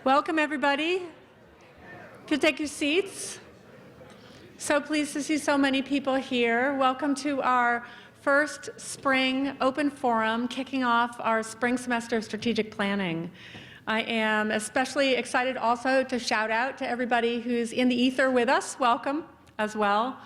Welcome, everybody. If you'll take your seats. So pleased to see so many people here. Welcome to our first spring open forum, kicking off our spring semester of strategic planning. I am especially excited also to shout out to everybody who's in the ether with us. Welcome as well.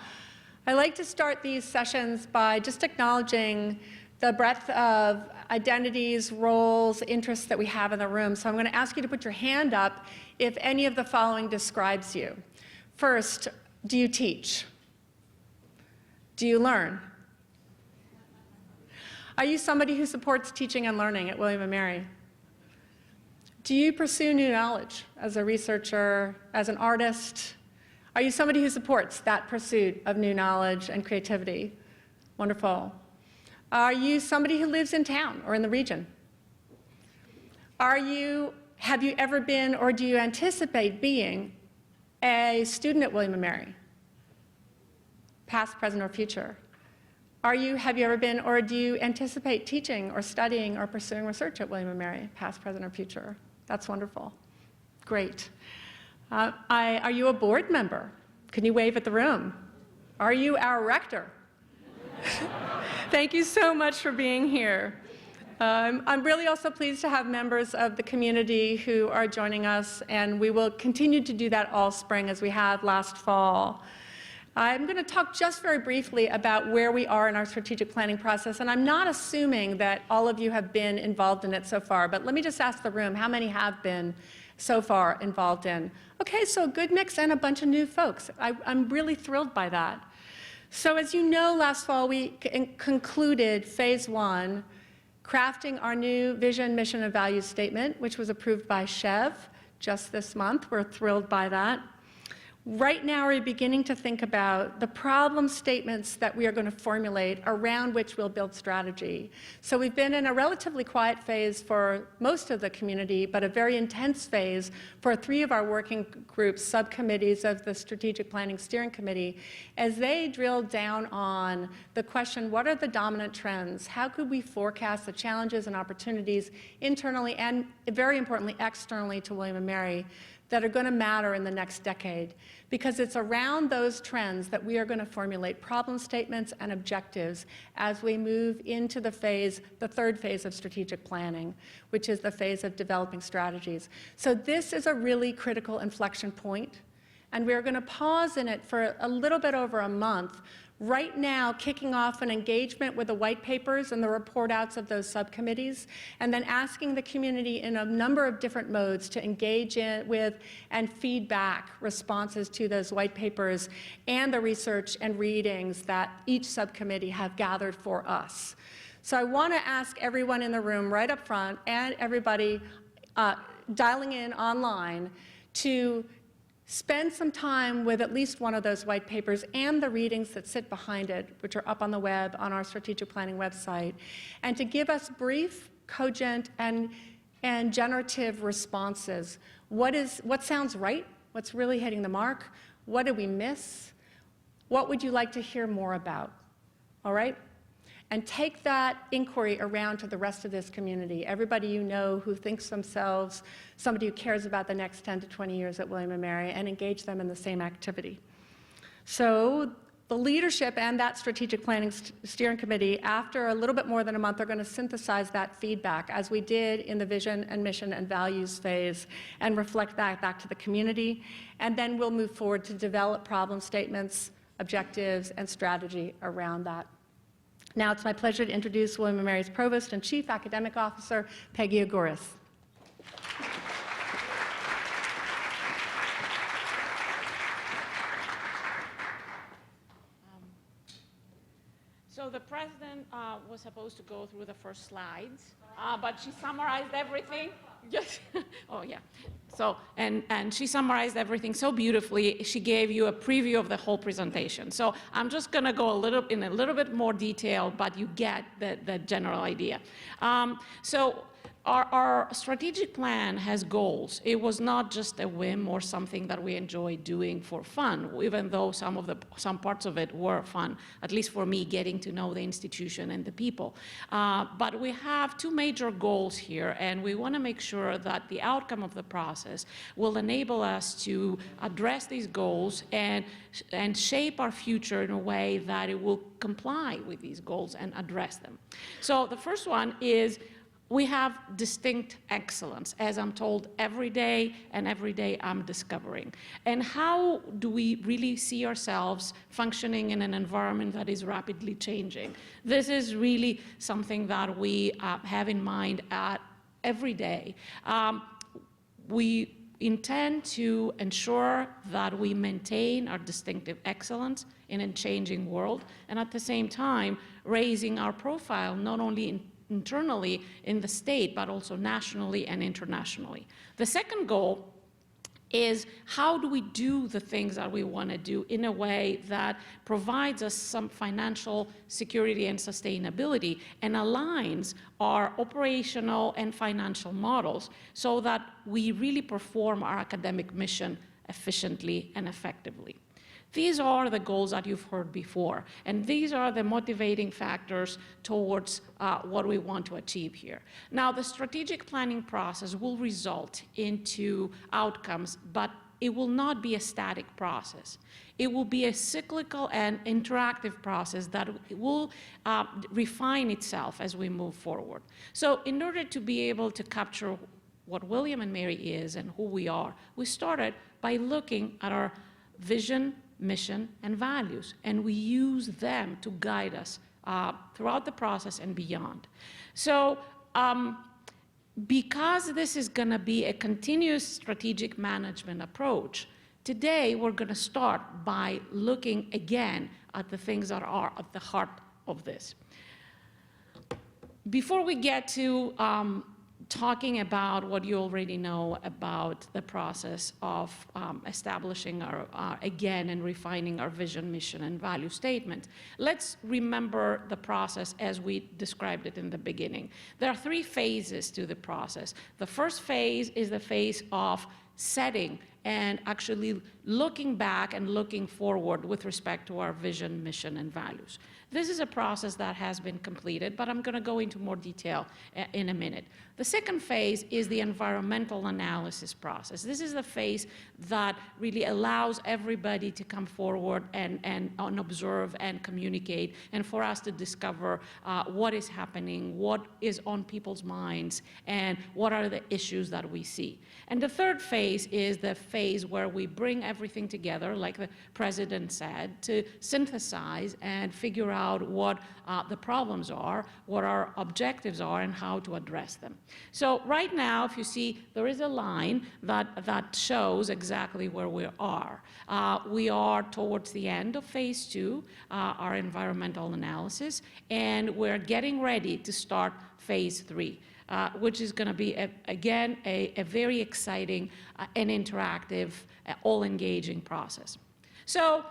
I like to start these sessions by just acknowledging the breadth of identities, roles, interests that we have in the room. So I'm going to ask you to put your hand up if any of the following describes you. First, do you teach? Do you learn? Are you somebody who supports teaching and learning at William & Mary? Do you pursue new knowledge as a researcher, as an artist? Are you somebody who supports that pursuit of new knowledge and creativity? Wonderful. Are you somebody who lives in town or in the region? Have you ever been or do you anticipate being a student at William & Mary? Past, present, or future? Have you ever been or do you anticipate teaching or studying or pursuing research at William & Mary? Past, present, or future? That's wonderful. Great. Are you a board member? Can you wave at the room? Are you our rector? Thank you so much for being here. I'm really also pleased to have members of the community who are joining us, and we will continue to do that all spring as we have last fall. I'm going to talk just very briefly about where we are in our strategic planning process, and I'm not assuming that all of you have been involved in it so far, but let me just ask the room, how many have been so far involved in? Okay, so a good mix and a bunch of new folks. I'm really thrilled by that. So as you know, last fall we concluded phase one, crafting our new vision, mission, and values statement, which was approved by Chev just this month. We're thrilled by that. Right now we're beginning to think about the problem statements that we are going to formulate around which we'll build strategy. So we've been in a relatively quiet phase for most of the community, but a very intense phase for 3 of our working groups, subcommittees of the Strategic Planning Steering Committee, as they drill down on the question, what are the dominant trends? How could we forecast the challenges and opportunities internally and, very importantly, externally to William & Mary that are going to matter in the next decade? Because it's around those trends that we are going to formulate problem statements and objectives as we move into the third phase of strategic planning, which is the phase of developing strategies. So this is a really critical inflection point, and we're going to pause in it for a little bit over a month, right now kicking off an engagement with the white papers and the report outs of those subcommittees, and then asking the community in a number of different modes to engage with and feedback responses to those white papers and the research and readings that each subcommittee have gathered for us. So I want to ask everyone in the room right up front and everybody dialing in online to spend some time with at least one of those white papers and the readings that sit behind it, which are up on the web on our strategic planning website, and to give us brief, cogent, and generative responses. What sounds right? What's really hitting the mark? What did we miss? What would you like to hear more about? All right? And take that inquiry around to the rest of this community, everybody you know who thinks themselves somebody who cares about the next 10 to 20 years at William & Mary, and engage them in the same activity. So the leadership and that Strategic Planning Steering Committee, after a little bit more than a month, are going to synthesize that feedback, as we did in the vision and mission and values phase, and reflect that back to the community. And then we'll move forward to develop problem statements, objectives, and strategy around that. Now it's my pleasure to introduce William & Mary's Provost and Chief Academic Officer, Peggy Agoris. So the president was supposed to go through the first slides, but she summarized everything. Yes. Oh, yeah. So, and she summarized everything so beautifully. She gave you a preview of the whole presentation. So I'm just going to go in a little bit more detail, but you get the general idea. So our strategic plan has goals. It was not just a whim or something that we enjoy doing for fun, even though some parts of it were fun, at least for me, getting to know the institution and the people. But we have two major goals here, and we want to make sure that the outcome of the process will enable us to address these goals and shape our future in a way that it will comply with these goals and address them. So the first one is we have distinct excellence, as I'm told every day, and every day I'm discovering. And how do we really see ourselves functioning in an environment that is rapidly changing? This is really something that we have in mind every day. We intend to ensure that we maintain our distinctive excellence in a changing world, and at the same time, raising our profile not only internally in the state, but also nationally and internationally. The second goal is how do we do the things that we want to do in a way that provides us some financial security and sustainability and aligns our operational and financial models so that we really perform our academic mission efficiently and effectively. These are the goals that you've heard before, and these are the motivating factors towards what we want to achieve here. Now, the strategic planning process will result into outcomes, but it will not be a static process. It will be a cyclical and interactive process that will refine itself as we move forward. So in order to be able to capture what William and Mary is and who we are, we started by looking at our vision, mission, and values, and we use them to guide us throughout the process and beyond. So because this is going to be a continuous strategic management approach, today we're going to start by looking again at the things that are at the heart of this. Before we get to talking about what you already know about the process of establishing again and refining our vision, mission, and value statement, let's remember the process as we described it in the beginning. There are three phases to the process. The first phase is the phase of setting and actually looking back and looking forward with respect to our vision, mission, and values. This is a process that has been completed, but I'm going to go into more detail in a minute. The second phase is the environmental analysis process. This is the phase that really allows everybody to come forward and observe and communicate, and for us to discover what is happening, what is on people's minds, and what are the issues that we see. And the third phase is the phase where we bring everything together, like the president said, to synthesize and figure out what the problems are, what our objectives are, and how to address them. So right now, if you see, there is a line that shows exactly where we are. We are towards the end of phase 2, our environmental analysis, and we're getting ready to start phase 3. Which is going to be, again, a very exciting and interactive, all-engaging process. So,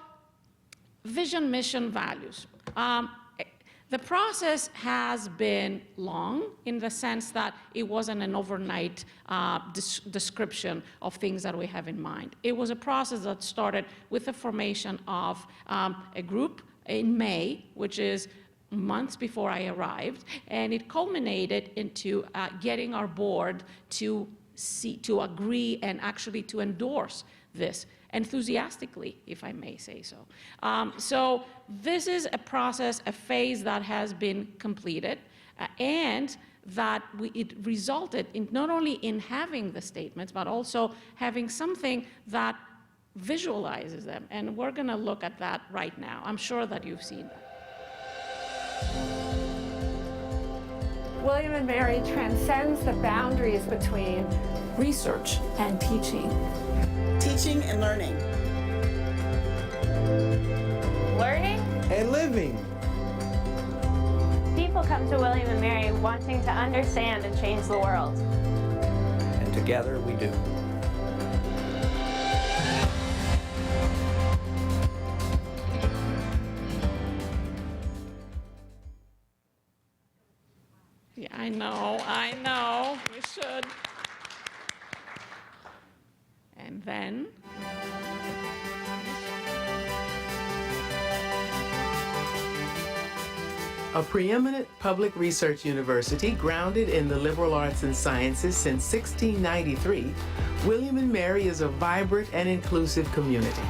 vision, mission, values. The process has been long in the sense that it wasn't an overnight description of things that we have in mind. It was a process that started with the formation of a group in May, which is months before I arrived, and it culminated into getting our board to agree and actually to endorse this enthusiastically, if I may say so. So this is a process, a phase that has been completed, and that it resulted in not only in having the statements, but also having something that visualizes them, and we're going to look at that right now. I'm sure that you've seen that. William and Mary transcends the boundaries between Research and teaching. Teaching and learning. Learning? And living. People come to William and Mary wanting to understand and change the world. And together we do. Yeah, I know, we should. And then, A preeminent public research university grounded in the liberal arts and sciences since 1693, William & Mary is a vibrant and inclusive community.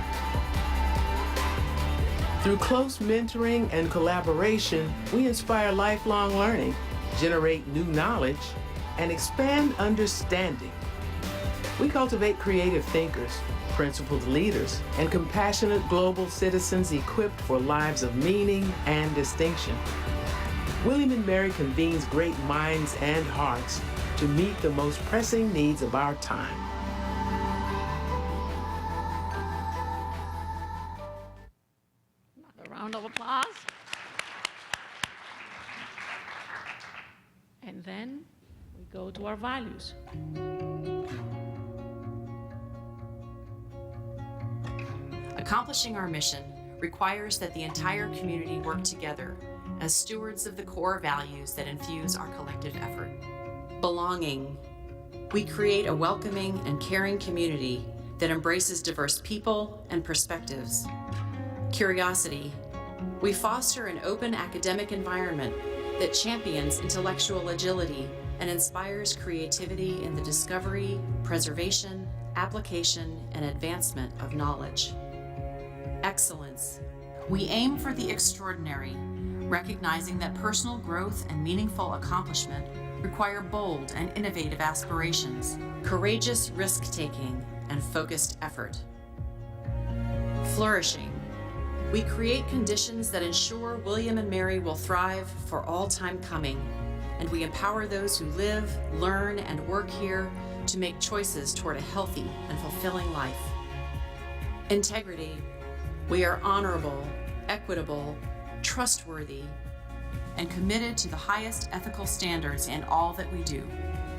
Through close mentoring and collaboration, we inspire lifelong learning, generate new knowledge, and expand understanding. We cultivate creative thinkers, principled leaders, and compassionate global citizens equipped for lives of meaning and distinction. William & Mary convenes great minds and hearts to meet the most pressing needs of our time. another round of applause. And then we go to our values. Accomplishing our mission requires that the entire community work together as stewards of the core values that infuse our collective effort. Belonging. We create a welcoming and caring community that embraces diverse people and perspectives. Curiosity. We foster an open academic environment that champions intellectual agility and inspires creativity in the discovery, preservation, application, and advancement of knowledge. Excellence. We aim for the extraordinary, recognizing that personal growth and meaningful accomplishment require bold and innovative aspirations, courageous risk-taking, and focused effort. Flourishing. We create conditions that ensure William & Mary will thrive for all time coming, and we empower those who live, learn, and work here to make choices toward a healthy and fulfilling life. Integrity. We are honorable, equitable, trustworthy, and committed to the highest ethical standards in all that we do.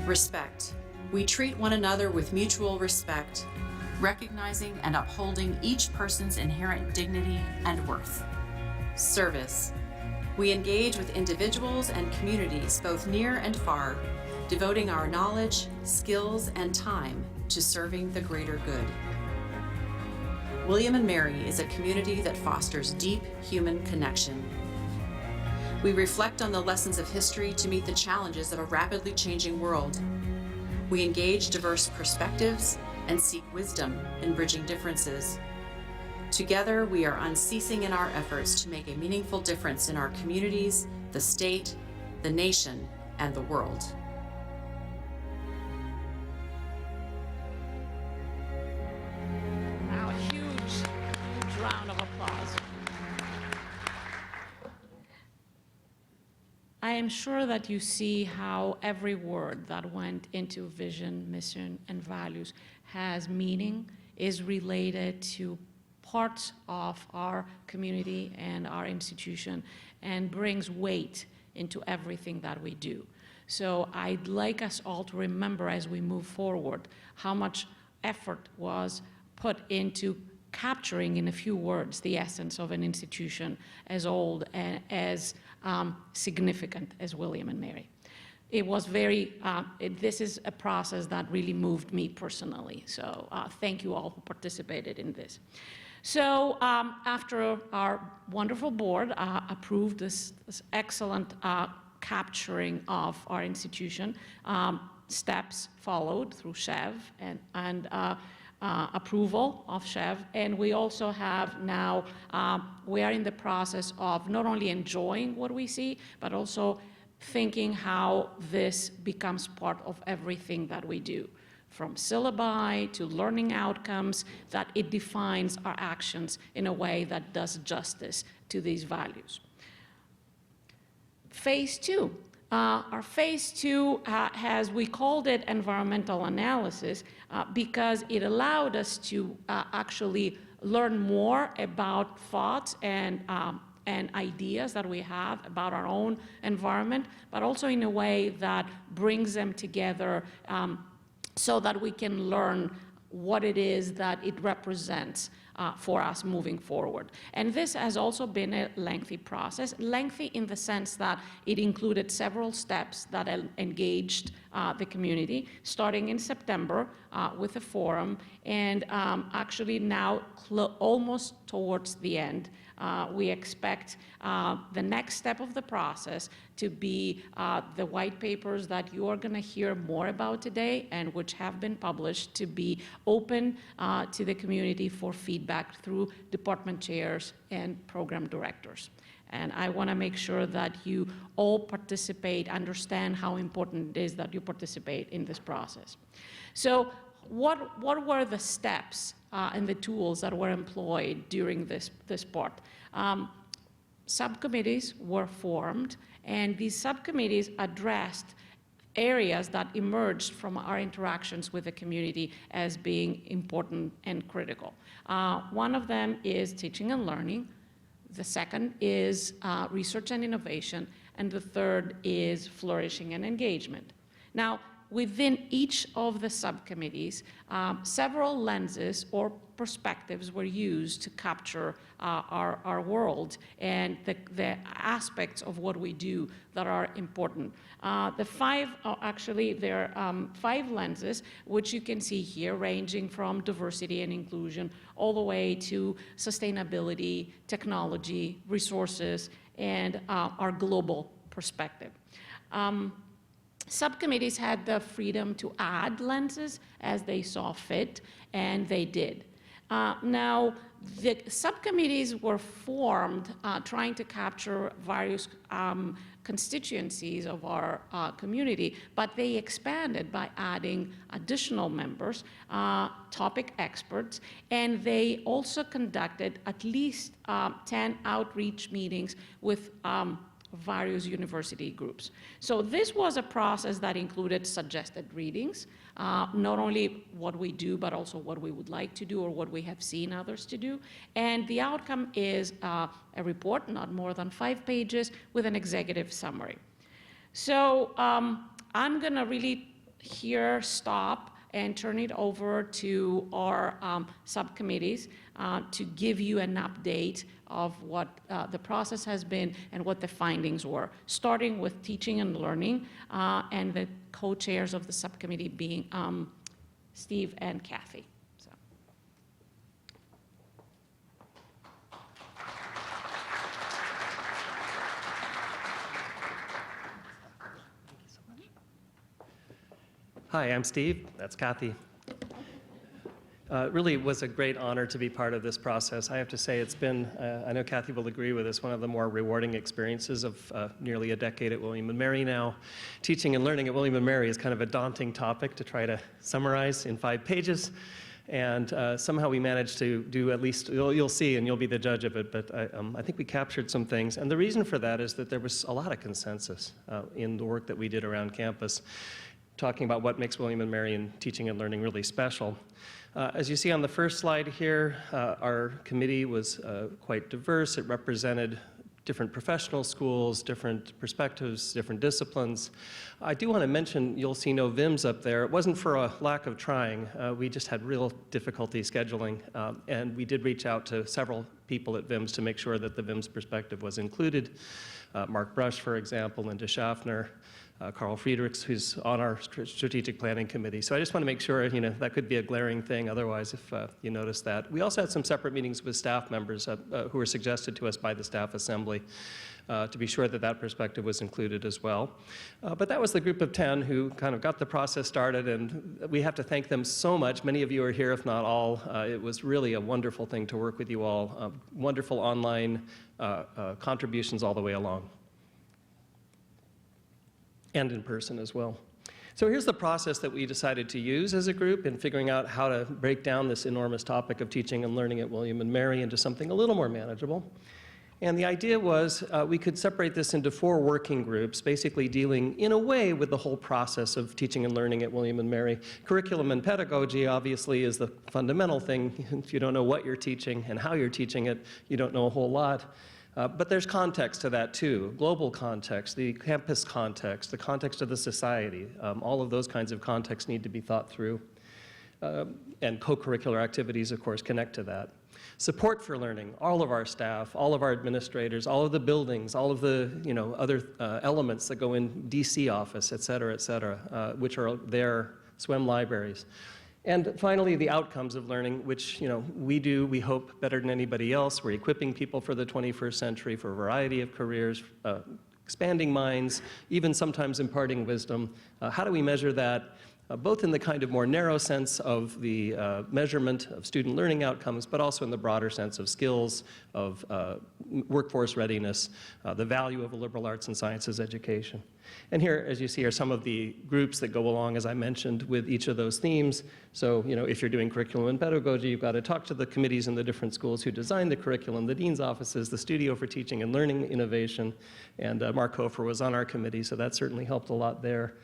Respect. We treat one another with mutual respect, recognizing and upholding each person's inherent dignity and worth. Service. We engage with individuals and communities both near and far, devoting our knowledge, skills, and time to serving the greater good. William & Mary is a community that fosters deep human connection. We reflect on the lessons of history to meet the challenges of a rapidly changing world. We engage diverse perspectives and seek wisdom in bridging differences. Together, we are unceasing in our efforts to make a meaningful difference in our communities, the state, the nation, and the world. Now, a huge round of applause. I am sure that you see how every word that went into vision, mission, and values has meaning, is related to parts of our community and our institution, and brings weight into everything that we do. So I'd like us all to remember as we move forward how much effort was put into capturing in a few words the essence of an institution as old and as significant as William & Mary. It was very, this is a process that really moved me personally. So thank you all who participated in this. So after our wonderful board approved this excellent capturing of our institution, steps followed through CHEV and approval of CHEV, and we also have now, we are in the process of not only enjoying what we see, but also thinking how this becomes part of everything that we do, from syllabi to learning outcomes, that it defines our actions in a way that does justice to these values. Phase two. Our phase two has, we called it environmental analysis because it allowed us to actually learn more about thoughts and ideas that we have about our own environment, but also in a way that brings them together so that we can learn what it is that it represents for us moving forward. And this has also been a lengthy process, lengthy in the sense that it included several steps that engaged the community, starting in September with a forum, and actually now almost towards the end. We expect the next step of the process to be the white papers that you are going to hear more about today and which have been published to be open to the community for feedback through department chairs and program directors. And I want to make sure that you all participate, understand how important it is that you participate in this process. So what were the steps and the tools that were employed during this part? Subcommittees were formed, and these subcommittees addressed areas that emerged from our interactions with the community as being important and critical. One of them is teaching and learning. The second is research and innovation, and the third is flourishing and engagement. Now, within each of the subcommittees, several lenses or perspectives were used to capture our world and the aspects of what we do that are important. Actually, there are 5 lenses, which you can see here, ranging from diversity and inclusion all the way to sustainability, technology, resources, and our global perspective. Subcommittees had the freedom to add lenses as they saw fit, and they did. Now, the subcommittees were formed trying to capture various constituencies of our community, but they expanded by adding additional members, topic experts, and they also conducted at least 10 outreach meetings with various university groups. So this was a process that included suggested readings, not only what we do, but also what we would like to do or what we have seen others to do. And the outcome is a report, not more than 5 pages, with an executive summary. So I'm gonna really here stop and turn it over to our subcommittees to give you an update of what the process has been and what the findings were, starting with teaching and learning, and the co-chairs of the subcommittee being Steve and Kathy. So. Hi, I'm Steve. That's Kathy. It really was a great honor to be part of this process. I have to say it's been, I know Kathy will agree with this, one of the more rewarding experiences of nearly a decade at William & Mary now. Teaching and learning at William & Mary is kind of a daunting topic to try to summarize in 5 pages. And somehow we managed to do at least, you'll see and you'll be the judge of it, but I think we captured some things. And the reason for that is that there was a lot of consensus in the work that we did around campus, talking about what makes William & Mary and teaching and learning really special. As you see on the first slide here, our committee was quite diverse. It represented different professional schools, different perspectives, different disciplines. I do want to mention, you'll see no VIMs up there. It wasn't for a lack of trying. We just had real difficulty scheduling, and we did reach out to several people at VIMs to make sure that the VIMs perspective was included. Mark Brush, for example, Linda Schaffner, Carl Friedrichs, who's on our Strategic Planning Committee. So I just want to make sure, you know, that could be a glaring thing otherwise if you notice that. We also had some separate meetings with staff members who were suggested to us by the Staff Assembly to be sure that that perspective was included as well. But that was the group of 10 who kind of got the process started, and we have to thank them so much. Many of you are here, if not all. It was really a wonderful thing to work with you all. Wonderful online contributions all the way along. And in person as well. So here's the process that we decided to use as a group in figuring out how to break down this enormous topic of teaching and learning at William & Mary into something a little more manageable. And the idea was we could separate this into 4 working groups, basically dealing in a way with the whole process of teaching and learning at William & Mary. Curriculum and pedagogy obviously is the fundamental thing. If you don't know what you're teaching and how you're teaching it, you don't know a whole lot. But there's context to that too, global context, the campus context, the context of the society. All of those kinds of contexts need to be thought through. And co-curricular activities, of course, connect to that. Support for learning, all of our staff, all of our administrators, all of the buildings, all of the other elements that go in DC office, et cetera, which are their SWEM libraries. And finally, the outcomes of learning, which we hope better than anybody else. We're equipping people for the 21st century for a variety of careers, expanding minds, even sometimes imparting wisdom. How do we measure that? Both in the kind of more narrow sense of the measurement of student learning outcomes, but also in the broader sense of skills, of workforce readiness, the value of a liberal arts and sciences education. And here, as you see, are some of the groups that go along, as I mentioned, with each of those themes. So, if you're doing curriculum and pedagogy, you've got to talk to the committees in the different schools who design the curriculum, the dean's offices, the Studio for Teaching and Learning Innovation, and Mark Hofer was on our committee, so that certainly helped a lot there.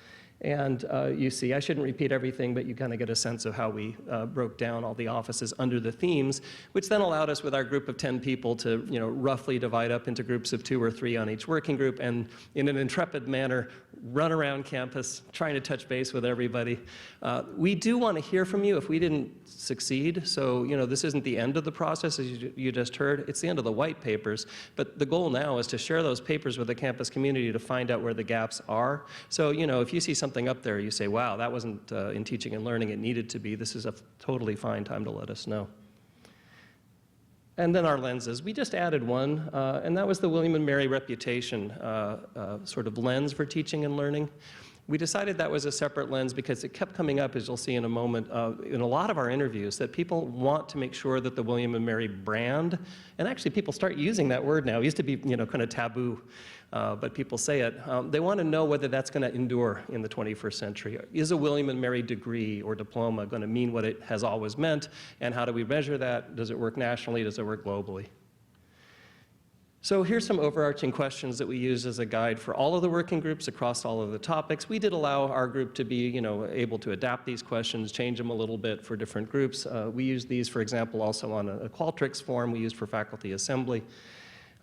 And you see, I shouldn't repeat everything, but you kind of get a sense of how we broke down all the offices under the themes, which then allowed us with our group of 10 people to roughly divide up into groups of 2 or 3 on each working group, and in an intrepid manner, run around campus trying to touch base with everybody. We do want to hear from you if we didn't succeed. So, this isn't the end of the process, as you just heard. It's the end of the white papers. But the goal now is to share those papers with the campus community to find out where the gaps are. So, if you see something up there, you say, wow, that wasn't in teaching and learning, it needed to be. This is a totally fine time to let us know. And then our lenses. We just added one, and that was the William and Mary reputation sort of lens for teaching and learning. We decided that was a separate lens because it kept coming up, as you'll see in a moment, in a lot of our interviews, that people want to make sure that the William and Mary brand, and actually people start using that word now. It used to be, kind of taboo, but people say it. They want to know whether that's going to endure in the 21st century. Is a William and Mary degree or diploma going to mean what it has always meant, and how do we measure that? Does it work nationally? Does it work globally? So here's some overarching questions that we use as a guide for all of the working groups across all of the topics. We did allow our group to be, able to adapt these questions, change them a little bit for different groups. We use these, for example, also on a Qualtrics form we use for faculty assembly.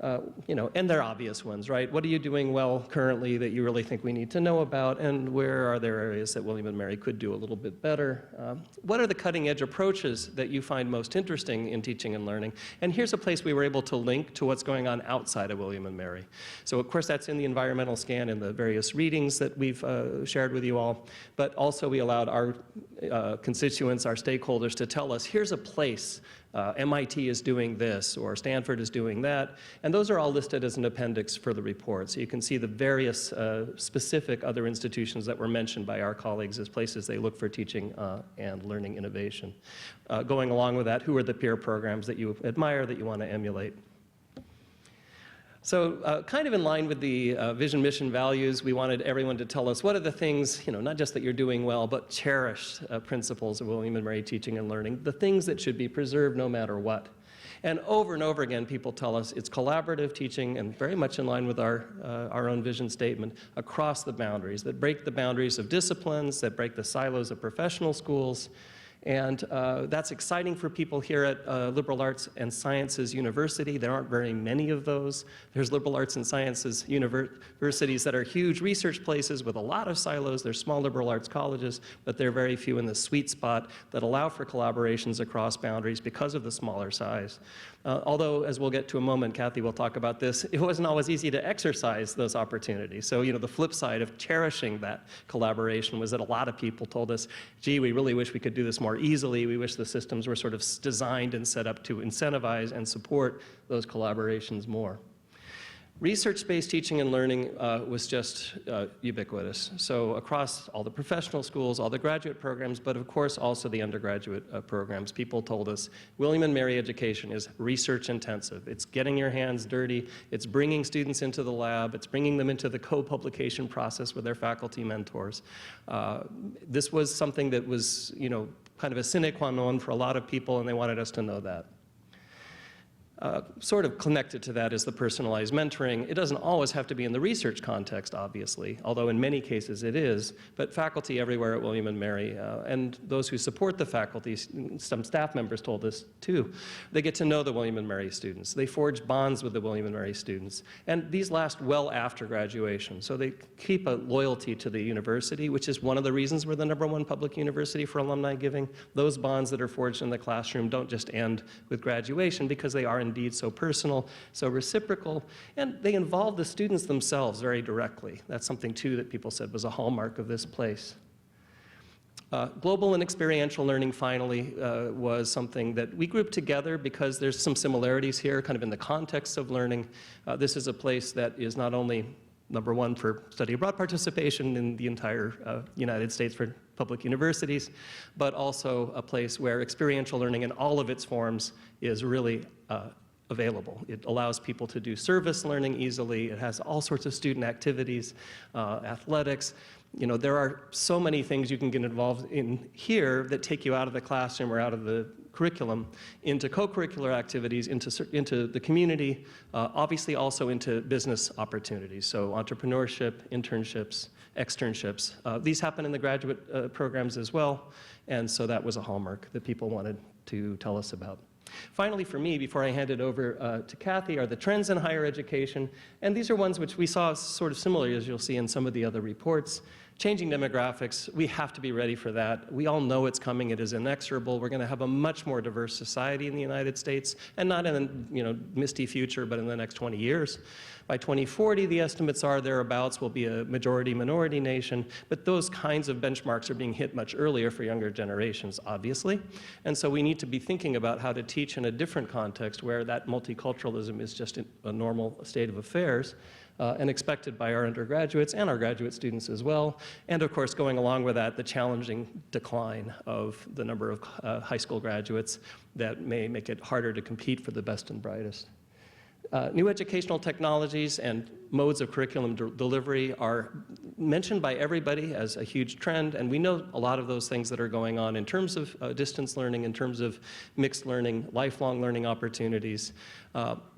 And they're obvious ones, right? What are you doing well currently that you really think we need to know about, and where are there areas that William and Mary could do a little bit better? What are the cutting-edge approaches that you find most interesting in teaching and learning? And here's a place we were able to link to what's going on outside of William and Mary. So of course that's in the environmental scan and the various readings that we've shared with you all, but also we allowed our constituents, our stakeholders, to tell us, here's a place MIT is doing this, or Stanford is doing that, and those are all listed as an appendix for the report. So you can see the various specific other institutions that were mentioned by our colleagues as places they look for teaching and learning innovation. Going along with that, who are the peer programs that you admire, that you want to emulate? So kind of in line with the vision, mission, values, we wanted everyone to tell us what are the things, not just that you're doing well, but cherished principles of William and Mary teaching and learning, the things that should be preserved no matter what. And over again, people tell us it's collaborative teaching, and very much in line with our own vision statement, across the boundaries, that break the boundaries of disciplines, that break the silos of professional schools. And that's exciting for people here at Liberal Arts and Sciences University. There aren't very many of those. There's Liberal Arts and Sciences universities that are huge research places with a lot of silos. There's small liberal arts colleges, but there are very few in the sweet spot that allow for collaborations across boundaries because of the smaller size. Although, as we'll get to a moment, Kathy will talk about this, it wasn't always easy to exercise those opportunities. So, the flip side of cherishing that collaboration was that a lot of people told us, gee, we really wish we could do this more easily. We wish the systems were sort of designed and set up to incentivize and support those collaborations more. Research-based teaching and learning was just ubiquitous. So across all the professional schools, all the graduate programs, but of course also the undergraduate programs, people told us William and Mary education is research intensive. It's getting your hands dirty. It's bringing students into the lab. It's bringing them into the co-publication process with their faculty mentors. This was something that was, kind of a sine qua non for a lot of people, and they wanted us to know that. Sort of connected to that is the personalized mentoring. It doesn't always have to be in the research context, obviously, although in many cases it is, but faculty everywhere at William & Mary, and those who support the faculty, some staff members told us too, they get to know the William & Mary students. They forge bonds with the William & Mary students, and these last well after graduation, so they keep a loyalty to the university, which is one of the reasons we're the #1 public university for alumni giving. Those bonds that are forged in the classroom don't just end with graduation, because they are indeed so personal, so reciprocal, and they involve the students themselves very directly. That's something too that people said was a hallmark of this place. Global and experiential learning, finally, was something that we grouped together because there's some similarities here, kind of in the context of learning. This is a place that is not only #1 for study abroad participation in the entire United States for public universities, but also a place where experiential learning in all of its forms is really available. It allows people to do service learning easily. It has all sorts of student activities, athletics. You know, there are so many things you can get involved in here that take you out of the classroom or out of the curriculum into co-curricular activities, into the community, obviously also into business opportunities. So entrepreneurship, internships, externships. These happen in the graduate programs as well, and so that was a hallmark that people wanted to tell us about. Finally, for me, before I hand it over to Kathy, are the trends in higher education. And these are ones which we saw sort of similarly, as you'll see in some of the other reports. Changing demographics, we have to be ready for that. We all know it's coming. It is inexorable. We're going to have a much more diverse society in the United States, and not in a misty future, but in the next 20 years. By 2040, the estimates are thereabouts will be a majority-minority nation, but those kinds of benchmarks are being hit much earlier for younger generations, obviously. And so we need to be thinking about how to teach in a different context where that multiculturalism is just a normal state of affairs. And expected by our undergraduates and our graduate students as well. And of course, going along with that, the challenging decline of the number of high school graduates that may make it harder to compete for the best and brightest. New educational technologies and modes of curriculum delivery are mentioned by everybody as a huge trend, and we know a lot of those things that are going on in terms of distance learning, in terms of mixed learning, lifelong learning opportunities,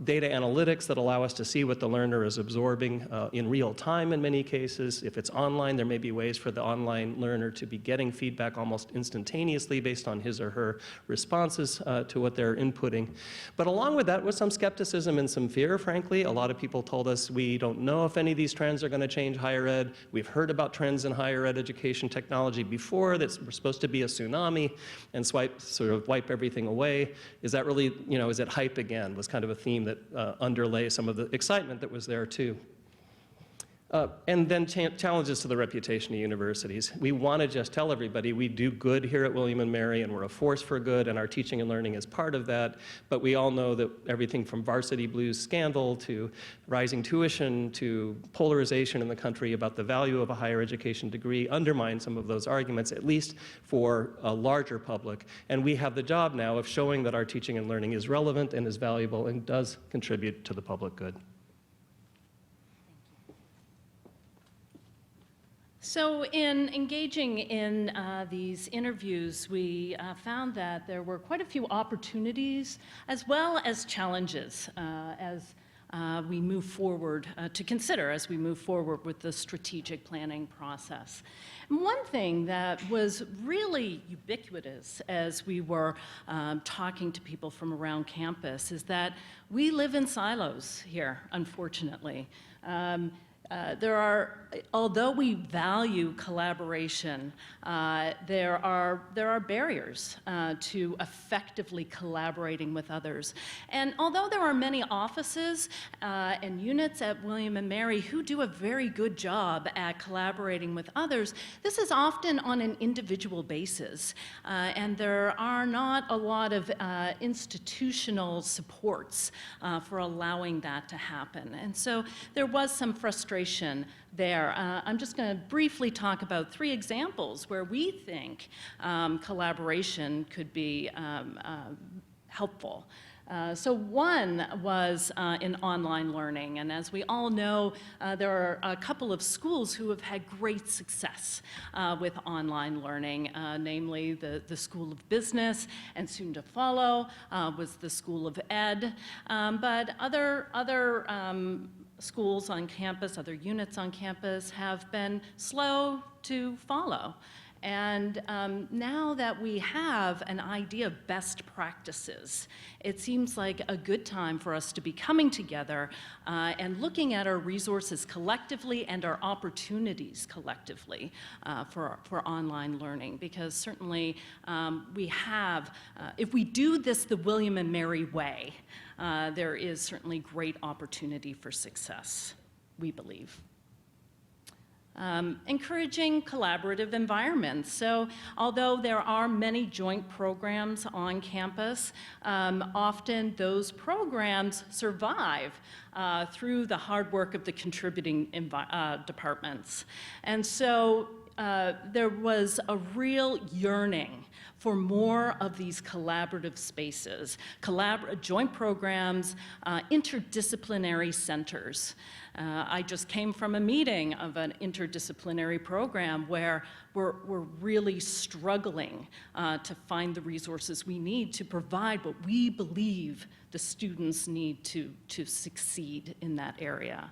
data analytics that allow us to see what the learner is absorbing in real time in many cases. If it's online, there may be ways for the online learner to be getting feedback almost instantaneously based on his or her responses to what they're inputting. But along with that was some skepticism and some fear, frankly. A lot of people told us we don't know if any of these trends are going to change higher ed. We've heard about trends in higher ed education technology before that were supposed to be a tsunami and sort of wipe everything away. Is that really, is it hype again? Was kind of a theme that underlay some of the excitement that was there too. And then challenges to the reputation of universities. We want to just tell everybody we do good here at William & Mary, and we're a force for good, and our teaching and learning is part of that. But we all know that everything from varsity blues scandal to rising tuition to polarization in the country about the value of a higher education degree undermine some of those arguments, at least for a larger public. And we have the job now of showing that our teaching and learning is relevant and is valuable and does contribute to the public good. So in engaging in these interviews, we found that there were quite a few opportunities as well as challenges as we move forward to consider as we move forward with the strategic planning process. And one thing that was really ubiquitous as we were talking to people from around campus is that we live in silos here, unfortunately. Although we value collaboration, there are barriers to effectively collaborating with others. And although there are many offices and units at William & Mary who do a very good job at collaborating with others, this is often on an individual basis. And there are not a lot of institutional supports for allowing that to happen. And so there was some frustration there. I'm just going to briefly talk about 3 examples where we think collaboration could be helpful. So one was in online learning, and as we all know, there are a couple of schools who have had great success with online learning, namely the School of Business, and soon to follow was the School of Ed, but other schools on campus, other units on campus have been slow to follow. And now that we have an idea of best practices, it seems like a good time for us to be coming together and looking at our resources collectively and our opportunities collectively for online learning. Because certainly we have, if we do this the William and Mary way, there is certainly great opportunity for success, we believe. Encouraging collaborative environments. So although there are many joint programs on campus, often those programs survive through the hard work of the contributing departments. And so there was a real yearning for more of these collaborative spaces, joint programs, interdisciplinary centers. I just came from a meeting of an interdisciplinary program where we're really struggling to find the resources we need to provide what we believe the students need to succeed in that area.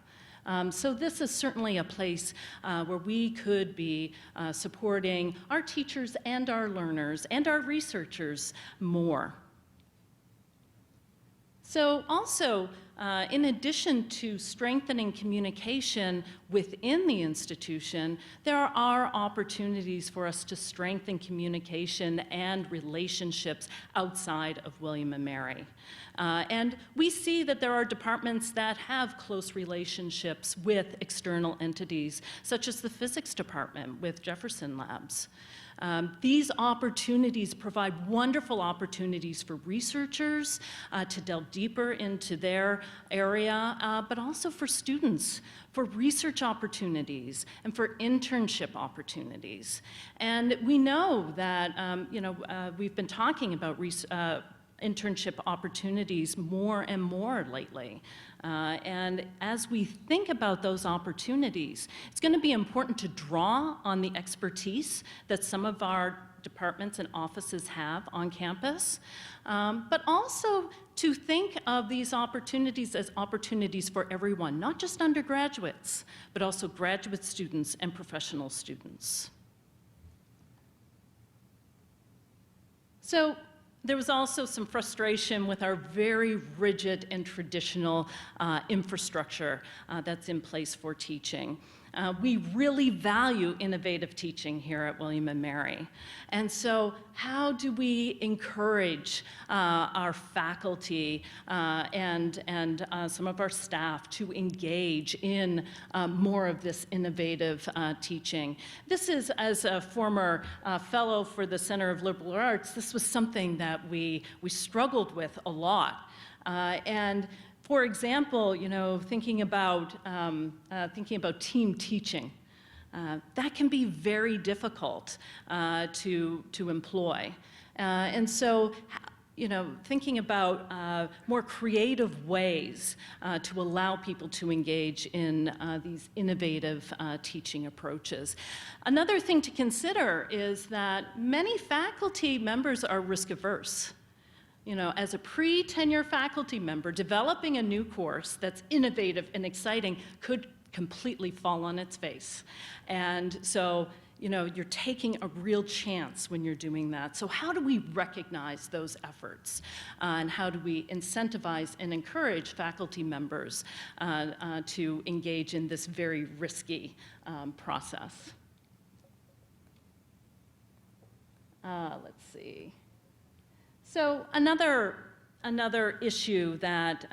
So this is certainly a place where we could be supporting our teachers and our learners and our researchers more. So also, in addition to strengthening communication within the institution, there are opportunities for us to strengthen communication and relationships outside of William and Mary. And we see that there are departments that have close relationships with external entities, such as the physics department with Jefferson Labs. These opportunities provide wonderful opportunities for researchers to delve deeper into their area, but also for students, for research opportunities and for internship opportunities. And we know that, we've been talking about internship opportunities more and more lately. And as we think about those opportunities, it's going to be important to draw on the expertise that some of our departments and offices have on campus, but also to think of these opportunities as opportunities for everyone, not just undergraduates, but also graduate students and professional students. So, there was also some frustration with our very rigid and traditional infrastructure that's in place for teaching. We really value innovative teaching here at William and Mary. And so how do we encourage our faculty and some of our staff to engage in more of this innovative teaching? This is, as a former fellow for the Center of Liberal Arts, this was something that we struggled with a lot. And for example, thinking about team teaching, that can be very difficult to employ. And so, thinking about more creative ways to allow people to engage in these innovative teaching approaches. Another thing to consider is that many faculty members are risk averse. As a pre-tenure faculty member, developing a new course that's innovative and exciting could completely fall on its face. And so, you're taking a real chance when you're doing that. So how do we recognize those efforts? And how do we incentivize and encourage faculty members to engage in this very risky process? Let's see. So another issue that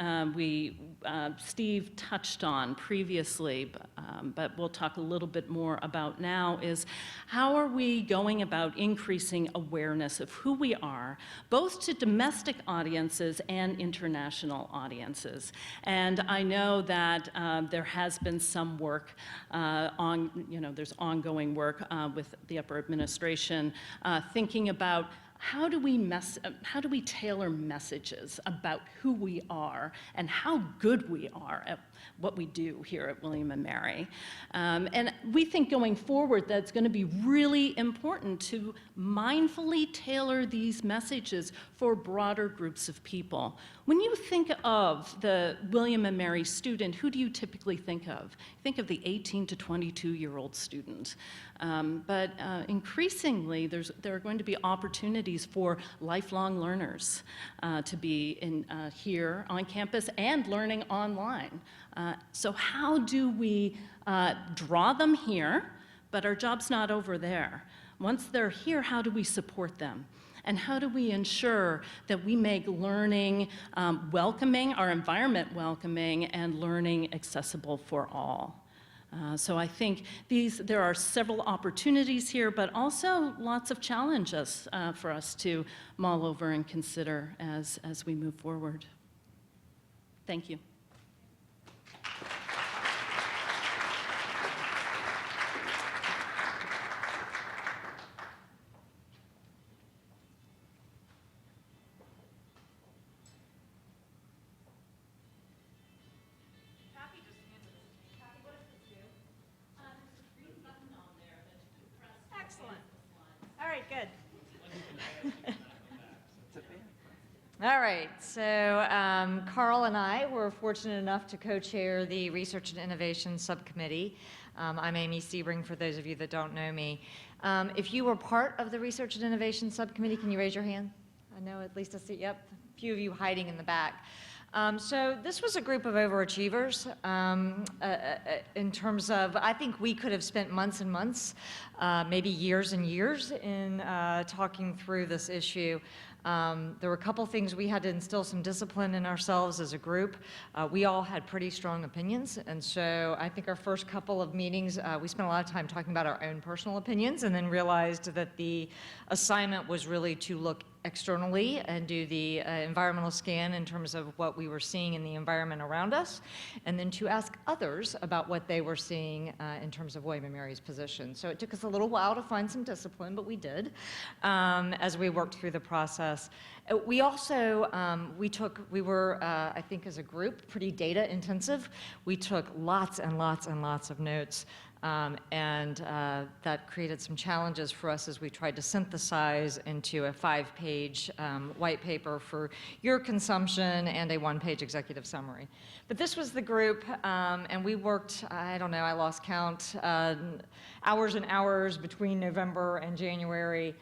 Steve touched on previously, but we'll talk a little bit more about now, is how are we going about increasing awareness of who we are, both to domestic audiences and international audiences. And I know that there has been some work there's ongoing work with the upper administration thinking about how do we tailor messages about who we are and how good we are at what we do here at William & Mary? And we think going forward that's going to be really important to mindfully tailor these messages for broader groups of people. When you think of the William & Mary student, who do you typically think of? Think of the 18 to 22-year-old student. But increasingly, there are going to be opportunities for lifelong learners to be here on campus and learning online. So how do we draw them here, but our job's not over there? Once they're here, how do we support them? And how do we ensure that we make learning welcoming, our environment welcoming, and learning accessible for all? So I think there are several opportunities here, but also lots of challenges for us to mull over and consider as we move forward. Thank you. All right, good. All right, so Carl and I were fortunate enough to co-chair the Research and Innovation Subcommittee. I'm Amy Sebring, for those of you that don't know me. If you were part of the Research and Innovation Subcommittee, can you raise your hand? I know at least I see, yep, a few of you hiding in the back. So this was a group of overachievers in terms of, I think we could have spent months and months, maybe years and years in talking through this issue. There were a couple things we had to instill some discipline in ourselves as a group. We all had pretty strong opinions, and so I think our first couple of meetings, we spent a lot of time talking about our own personal opinions and then realized that the assignment was really to look externally and do the environmental scan in terms of what we were seeing in the environment around us, and then to ask others about what they were seeing in terms of William & Mary's position. So it took us a little while to find some discipline, but we did as we worked through the process. We also, we were, I think as a group, pretty data intensive. We took lots and lots and lots of notes. And that created some challenges for us as we tried to synthesize into a 5-page white paper for your consumption and a 1-page executive summary. But this was the group, and we worked, I don't know, I lost count, hours and hours between November and January,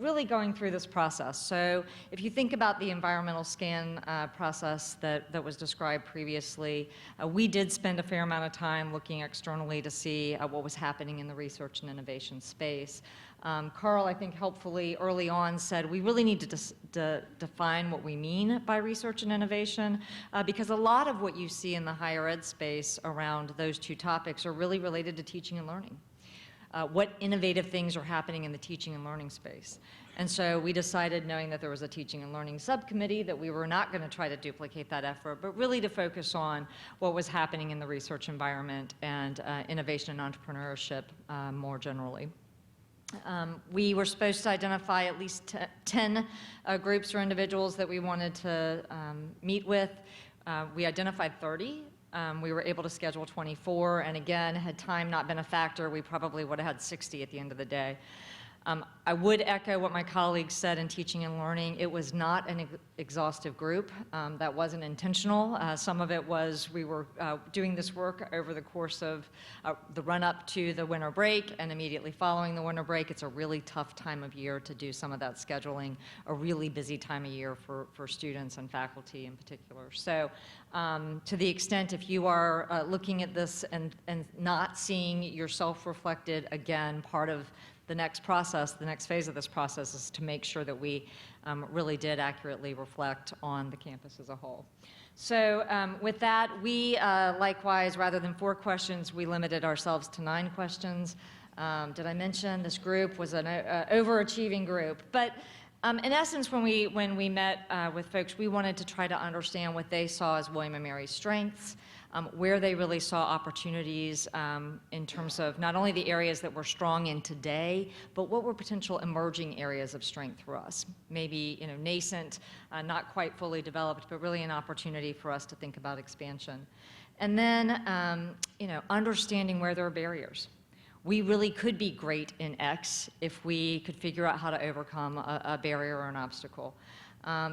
really going through this process. So if you think about the environmental scan process that was described previously, we did spend a fair amount of time looking externally to see what was happening in the research and innovation space. Carl, I think helpfully early on said we really need to define what we mean by research and innovation, because a lot of what you see in the higher ed space around those two topics are really related to teaching and learning. What innovative things are happening in the teaching and learning space. And so we decided, knowing that there was a teaching and learning subcommittee, that we were not going to try to duplicate that effort, but really to focus on what was happening in the research environment and innovation and entrepreneurship more generally. We were supposed to identify at least 10 groups or individuals that we wanted to meet with. We identified 30. We were able to schedule 24, and again, had time not been a factor, we probably would have had 60 at the end of the day. I would echo what my colleagues said in teaching and learning. It was not an exhaustive group. That wasn't intentional. Some of it was we were doing this work over the course of the run-up to the winter break and immediately following the winter break. It's a really tough time of year to do some of that scheduling, a really busy time of year for students and faculty in particular. So to the extent if you are looking at this and not seeing yourself reflected, again, part of the next process, the next phase of this process is to make sure that we really did accurately reflect on the campus as a whole. So with that, we likewise, rather than 4 questions, we limited ourselves to 9 questions. Did I mention this group was an overachieving group? But in essence, when we met with folks, we wanted to try to understand what they saw as William & Mary's strengths, where they really saw opportunities in terms of not only the areas that we're strong in today, but what were potential emerging areas of strength for us. Maybe, nascent, not quite fully developed, but really an opportunity for us to think about expansion. And then, understanding where there are barriers. We really could be great in X if we could figure out how to overcome a barrier or an obstacle.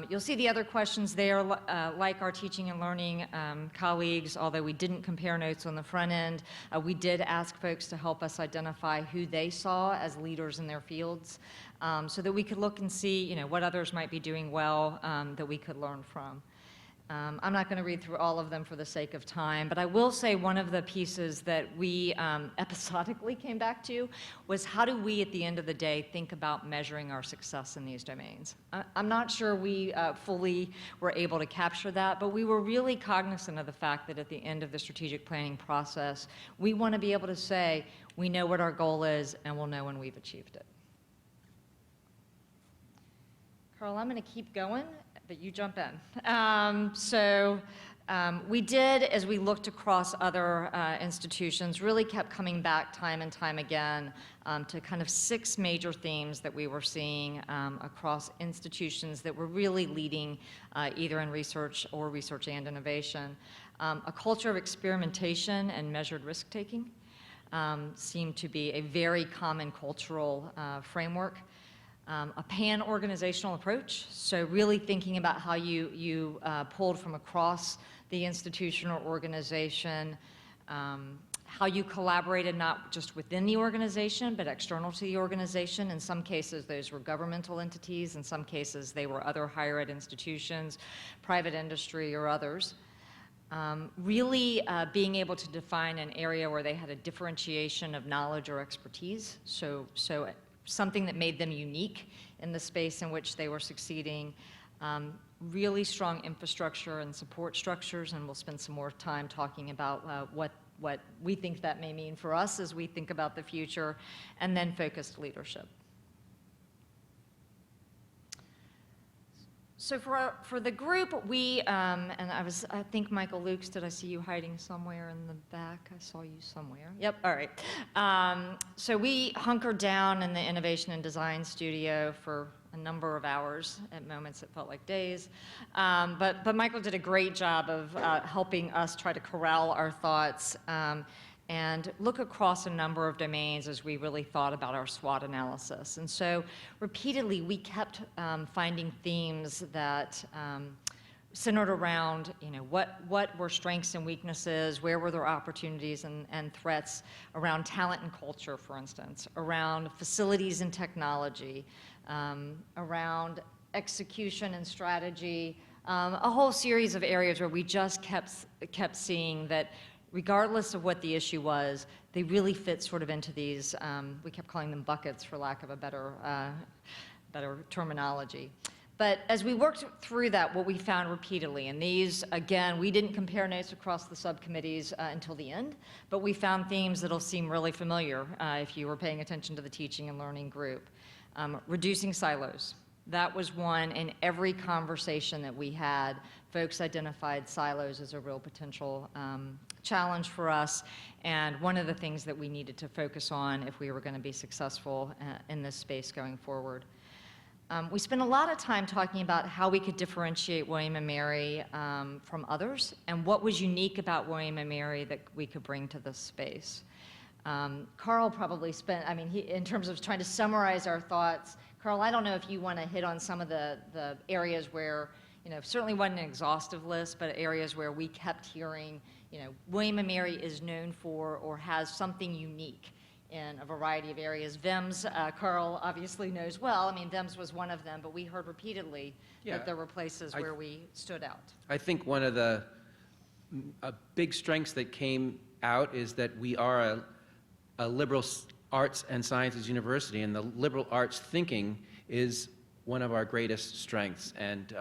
You'll see the other questions there, like our teaching and learning colleagues, although we didn't compare notes on the front end, we did ask folks to help us identify who they saw as leaders in their fields, so that we could look and see, what others might be doing well that we could learn from. I'm not going to read through all of them for the sake of time, but I will say one of the pieces that we episodically came back to was how do we, at the end of the day, think about measuring our success in these domains. I'm not sure we fully were able to capture that, but we were really cognizant of the fact that at the end of the strategic planning process, we want to be able to say, we know what our goal is, and we'll know when we've achieved it. Carl, I'm going to keep going, but you jump in. We did, as we looked across other institutions, really kept coming back time and time again to kind of 6 major themes that we were seeing across institutions that were really leading either in research or research and innovation. A culture of experimentation and measured risk-taking seemed to be a very common cultural framework. A pan-organizational approach, so really thinking about how you pulled from across the institution or organization, how you collaborated not just within the organization, but external to the organization. In some cases, those were governmental entities. In some cases, they were other higher ed institutions, private industry, or others. Really being able to define an area where they had a differentiation of knowledge or expertise, so something that made them unique in the space in which they were succeeding. Really strong infrastructure and support structures, and we'll spend some more time talking about what we think that may mean for us as we think about the future, and then focused leadership. So for the group, we, and I think Michael Lukes, did I see you hiding somewhere in the back? I saw you somewhere. Yep, all right. So we hunkered down in the Innovation and Design Studio for a number of hours. At moments, it felt like days. But Michael did a great job of helping us try to corral our thoughts and look across a number of domains as we really thought about our SWOT analysis. And so repeatedly, we kept finding themes that centered around, what were strengths and weaknesses, where were there opportunities and threats around talent and culture, for instance, around facilities and technology, around execution and strategy, a whole series of areas where we just kept seeing that regardless of what the issue was, they really fit sort of into these, we kept calling them buckets for lack of a better terminology. But as we worked through that, what we found repeatedly, and these, again, we didn't compare notes across the subcommittees until the end, but we found themes that'll seem really familiar if you were paying attention to the teaching and learning group. Reducing silos. That was one in every conversation that we had. Folks identified silos as a real potential challenge for us, and one of the things that we needed to focus on if we were going to be successful in this space going forward. We spent a lot of time talking about how we could differentiate William & Mary from others, and what was unique about William & Mary that we could bring to this space. Carl probably spent, in terms of trying to summarize our thoughts, Carl, I don't know if you want to hit on some of the areas where, certainly wasn't an exhaustive list, but areas where we kept hearing, William & Mary is known for or has something unique in a variety of areas. VIMS, Carl obviously knows well. VIMS was one of them, but we heard repeatedly that there were places where we stood out. I think one of the big strengths that came out is that we are a liberal arts and sciences university, and the liberal arts thinking is one of our greatest strengths. And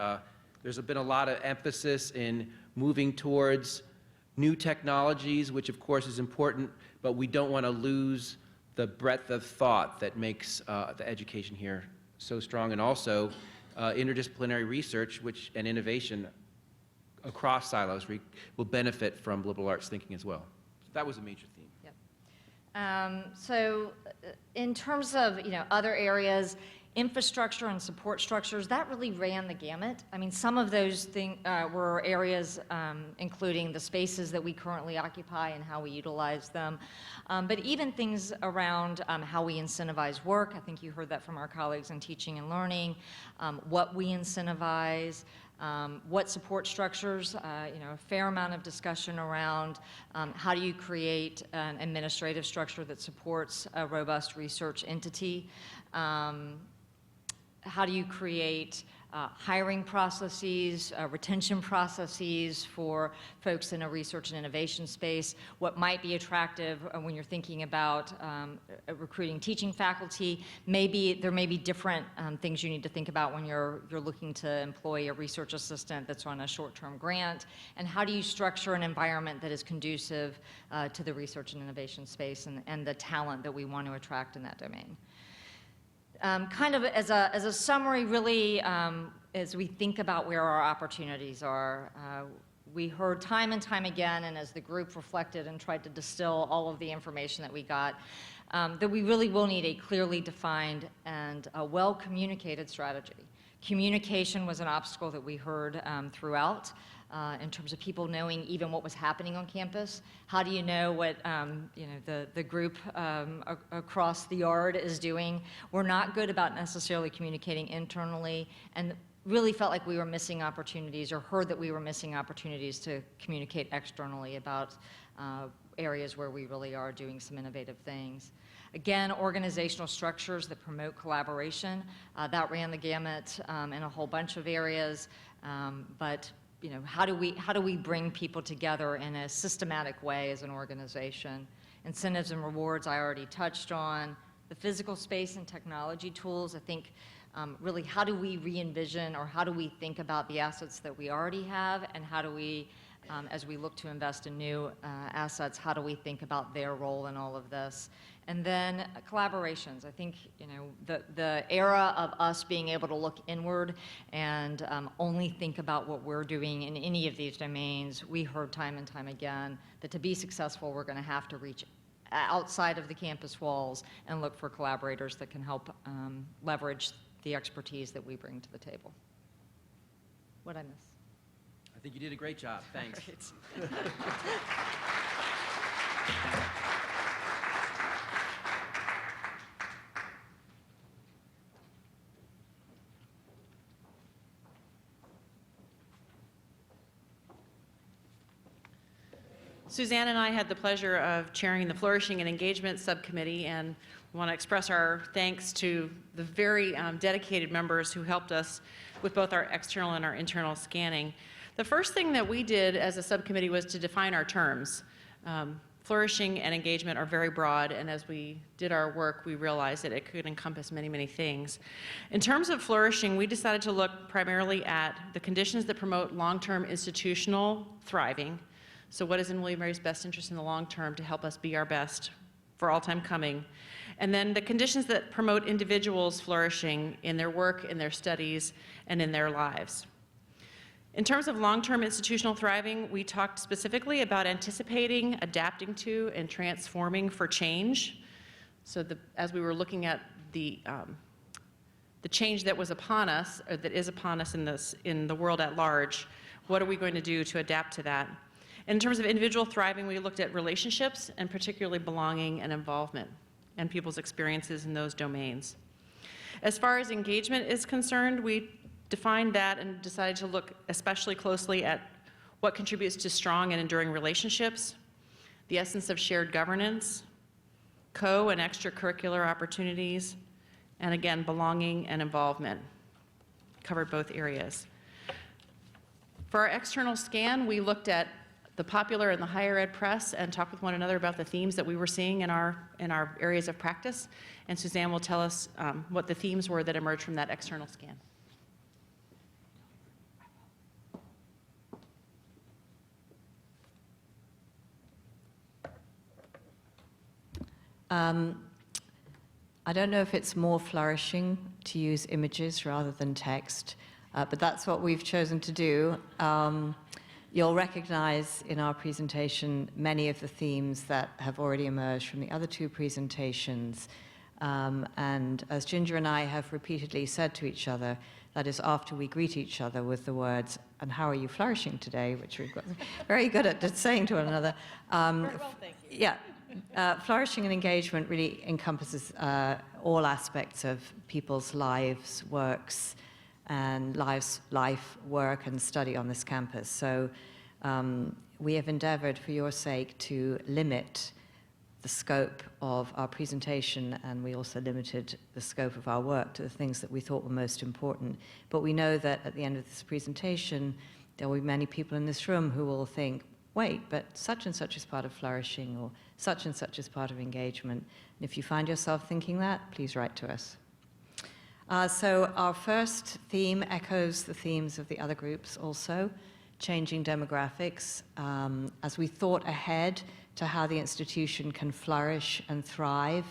there's been a lot of emphasis in moving towards new technologies, which of course is important, but we don't want to lose the breadth of thought that makes the education here so strong. And also interdisciplinary research and innovation across silos will benefit from liberal arts thinking as well. That was a major theme. So in terms of, other areas, infrastructure and support structures, that really ran the gamut. I mean, some of those were areas including the spaces that we currently occupy and how we utilize them. But even things around how we incentivize work. I think you heard that from our colleagues in teaching and learning, what we incentivize, what support structures, a fair amount of discussion around how do you create an administrative structure that supports a robust research entity. How do you create hiring processes, retention processes for folks in a research and innovation space? What might be attractive when you're thinking about recruiting teaching faculty? There may be different things you need to think about when you're looking to employ a research assistant that's on a short-term grant. And how do you structure an environment that is conducive to the research and innovation space and the talent that we want to attract in that domain? Kind of as a summary, really, as we think about where our opportunities are, we heard time and time again, and as the group reflected and tried to distill all of the information that we got, that we really will need a clearly defined and a well-communicated strategy. Communication was an obstacle that we heard throughout. In terms of people knowing even what was happening on campus. How do you know what the group across the yard is doing? We're not good about necessarily communicating internally, and really felt like we were missing opportunities, or heard that we were missing opportunities to communicate externally about areas where we really are doing some innovative things. Again, organizational structures that promote collaboration, that ran the gamut in a whole bunch of areas, but how do we bring people together in a systematic way as an organization? Incentives and rewards I already touched on. The physical space and technology tools, I think really how do we re-envision, or how do we think about the assets that we already have, and how do we, as we look to invest in new assets, how do we think about their role in all of this? And then collaborations. I think the era of us being able to look inward and only think about what we're doing in any of these domains, we heard time and time again that to be successful, we're going to have to reach outside of the campus walls and look for collaborators that can help leverage the expertise that we bring to the table. What'd I miss? I think you did a great job. Thanks. Suzanne and I had the pleasure of chairing the Flourishing and Engagement Subcommittee, and we want to express our thanks to the very dedicated members who helped us with both our external and our internal scanning. The first thing that we did as a subcommittee was to define our terms. Flourishing and engagement are very broad, and as we did our work, we realized that it could encompass many, many things. In terms of flourishing, we decided to look primarily at the conditions that promote long-term institutional thriving. So what is in William & Mary's best interest in the long term to help us be our best for all time coming? And then the conditions that promote individuals flourishing in their work, in their studies, and in their lives. In terms of long-term institutional thriving, we talked specifically about anticipating, adapting to, and transforming for change. So as we were looking at the change that was upon us, or that is upon us in the world at large, what are we going to do to adapt to that? In terms of individual thriving, we looked at relationships, and particularly belonging and involvement, and people's experiences in those domains. As far as engagement is concerned, we defined that and decided to look especially closely at what contributes to strong and enduring relationships, the essence of shared governance, co- and extracurricular opportunities, and again, belonging and involvement. Covered both areas. For our external scan, we looked at the popular and the higher ed press and talk with one another about the themes that we were seeing in our areas of practice. And Suzanne will tell us what the themes were that emerged from that external scan. I don't know if it's more flourishing to use images rather than text, but that's what we've chosen to do. You'll recognize in our presentation many of the themes that have already emerged from the other two presentations. And as Ginger and I have repeatedly said to each other, that is after we greet each other with the words, "And how are you flourishing today?" which we've got very good at saying to one another. Very well, thank you. Yeah, flourishing and engagement really encompasses all aspects of people's lives, works, and life, work, and study on this campus. So we have endeavored, for your sake, to limit the scope of our presentation, and we also limited the scope of our work to the things that we thought were most important. But we know that at the end of this presentation, there will be many people in this room who will think, wait, but such and such is part of flourishing, or such and such is part of engagement. And if you find yourself thinking that, please write to us. So our first theme echoes the themes of the other groups also, changing demographics. As we thought ahead to how the institution can flourish and thrive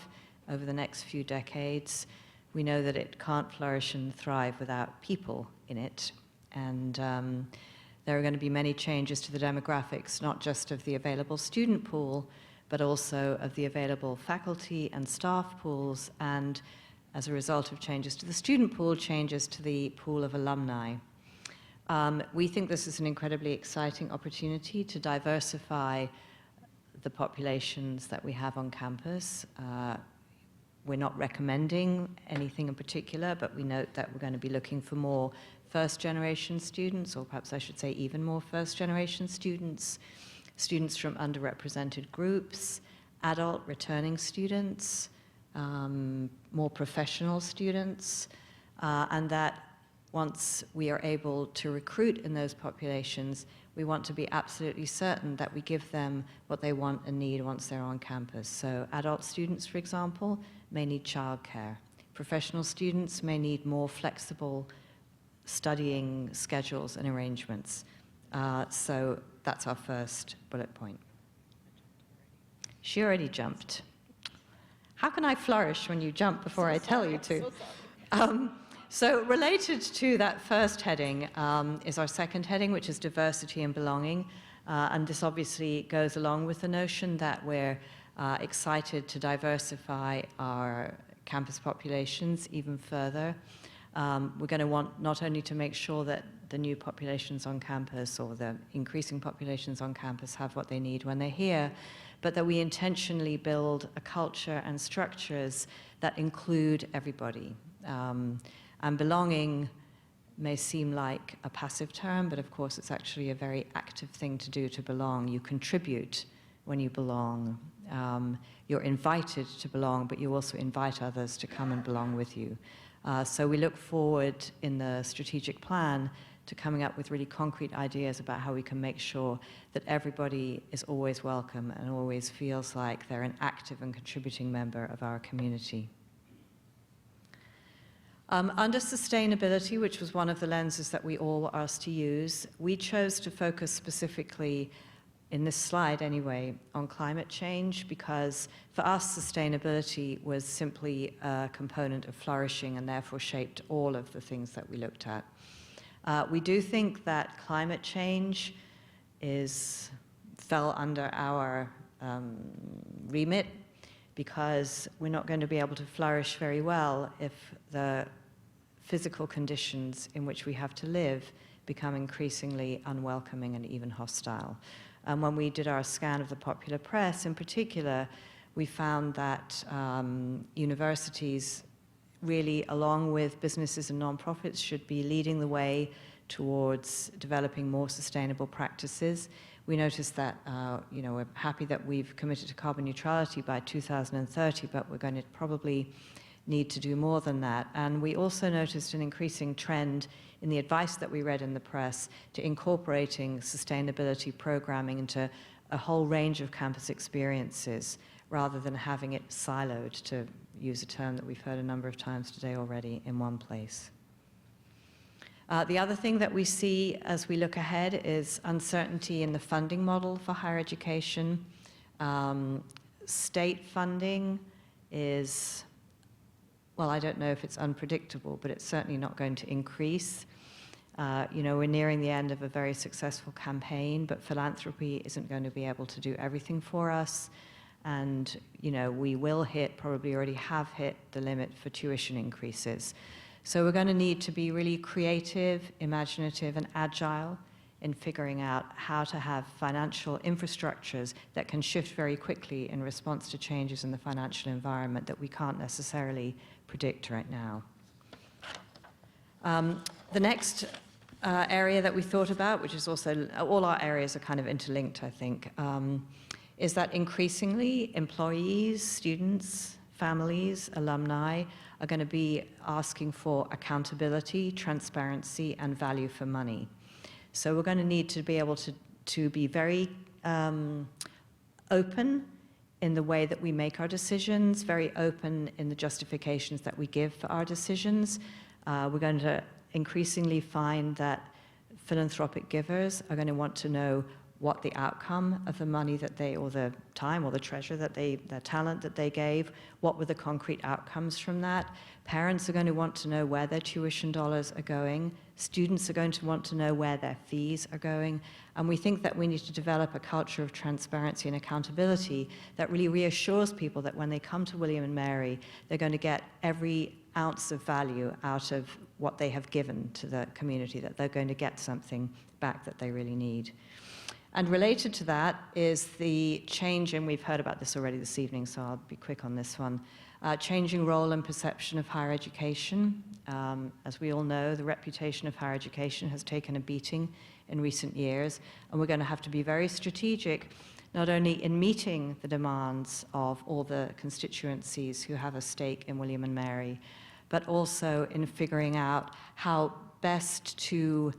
over the next few decades, we know that it can't flourish and thrive without people in it. And there are going to be many changes to the demographics, not just of the available student pool, but also of the available faculty and staff pools, and as a result of changes to the student pool, changes to the pool of alumni. We think this is an incredibly exciting opportunity to diversify the populations that we have on campus. We're not recommending anything in particular, but we note that we're going to be looking for more first-generation students, or perhaps I should say even more first-generation students, students from underrepresented groups, adult returning students, more professional students, and that once we are able to recruit in those populations, we want to be absolutely certain that we give them what they want and need once they're on campus. So adult students, for example, may need childcare. Professional students may need more flexible studying schedules and arrangements. So that's our first bullet point. She already jumped. How can I flourish when you jump before I tell you to? So related to that first heading is our second heading, which is diversity and belonging. And this obviously goes along with the notion that we're excited to diversify our campus populations even further. We're going to want not only to make sure that the new populations on campus, or the increasing populations on campus, have what they need when they're here, but that we intentionally build a culture and structures that include everybody. And belonging may seem like a passive term, but of course it's actually a very active thing to do, to belong. You contribute when you belong. You're invited to belong, but you also invite others to come and belong with you. So we look forward in the strategic plan to coming up with really concrete ideas about how we can make sure that everybody is always welcome and always feels like they're an active and contributing member of our community. Under sustainability, which was one of the lenses that we all were asked to use, we chose to focus specifically, in this slide anyway, on climate change, because for us sustainability was simply a component of flourishing and therefore shaped all of the things that we looked at. We do think that climate change fell under our remit, because we're not going to be able to flourish very well if the physical conditions in which we have to live become increasingly unwelcoming and even hostile. And when we did our scan of the popular press in particular, we found that universities really, along with businesses and nonprofits, should be leading the way towards developing more sustainable practices. We noticed that, we're happy that we've committed to carbon neutrality by 2030, but we're going to probably need to do more than that. And we also noticed an increasing trend in the advice that we read in the press to incorporating sustainability programming into a whole range of campus experiences, rather than having it siloed, to use a term that we've heard a number of times today already, in one place. The other thing that we see as we look ahead is uncertainty in the funding model for higher education. State funding is, well, I don't know if it's unpredictable, but it's certainly not going to increase. We're nearing the end of a very successful campaign, but philanthropy isn't going to be able to do everything for us. And, we will hit, probably already have hit, the limit for tuition increases. So we're going to need to be really creative, imaginative, and agile in figuring out how to have financial infrastructures that can shift very quickly in response to changes in the financial environment that we can't necessarily predict right now. The next area that we thought about, which is also, all our areas are kind of interlinked, I think, is that increasingly employees, students, families, alumni are going to be asking for accountability, transparency, and value for money. So we're going to need to be able to be very open in the way that we make our decisions, very open in the justifications that we give for our decisions. We're going to increasingly find that philanthropic givers are going to want to know what the outcome of the money that they, or the time or the treasure that they, their talent that they gave, what were the concrete outcomes from that. Parents are going to want to know where their tuition dollars are going. Students are going to want to know where their fees are going. And we think that we need to develop a culture of transparency and accountability that really reassures people that when they come to William and Mary, they're going to get every ounce of value out of what they have given to the community, that they're going to get something back that they really need. And related to that is the change, and we've heard about this already this evening, so I'll be quick on this one, changing role and perception of higher education. As we all know, the reputation of higher education has taken a beating in recent years, and we're going to have to be very strategic, not only in meeting the demands of all the constituencies who have a stake in William and Mary, but also in figuring out how best to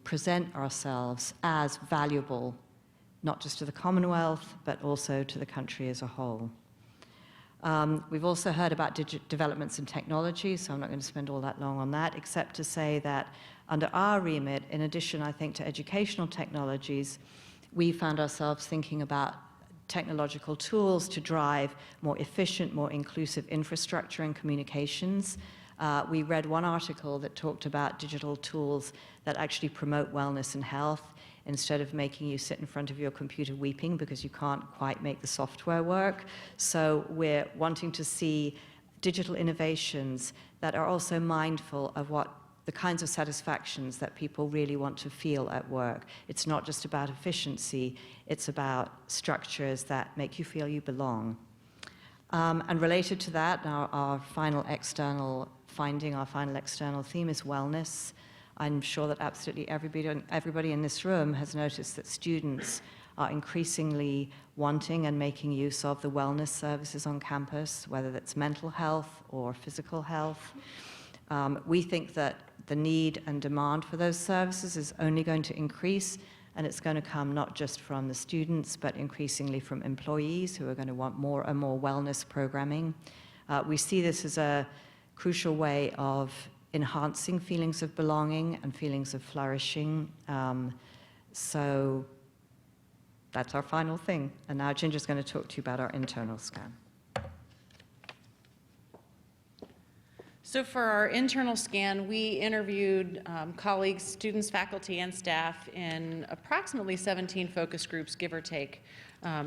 present ourselves as valuable, not just to the Commonwealth, but also to the country as a whole. We've also heard about developments in technology, so I'm not going to spend all that long on that, except to say that under our remit, in addition, I think, to educational technologies, we found ourselves thinking about technological tools to drive more efficient, more inclusive infrastructure and communications. We read one article that talked about digital tools that actually promote wellness and health instead of making you sit in front of your computer weeping because you can't quite make the software work. So we're wanting to see digital innovations that are also mindful of what the kinds of satisfactions that people really want to feel at work. It's not just about efficiency, it's about structures that make you feel you belong. And related to that, our final external finding, our final external theme is wellness. I'm sure that absolutely everybody in this room has noticed that students are increasingly wanting and making use of the wellness services on campus, whether that's mental health or physical health. We think that the need and demand for those services is only going to increase, and it's going to come not just from the students, but increasingly from employees who are going to want more and more wellness programming. We see this as a crucial way of enhancing feelings of belonging and feelings of flourishing. So that's our final thing. And now Ginger's going to talk to you about our internal scan. So for our internal scan, we interviewed colleagues, students, faculty, and staff in approximately 17 focus groups, give or take,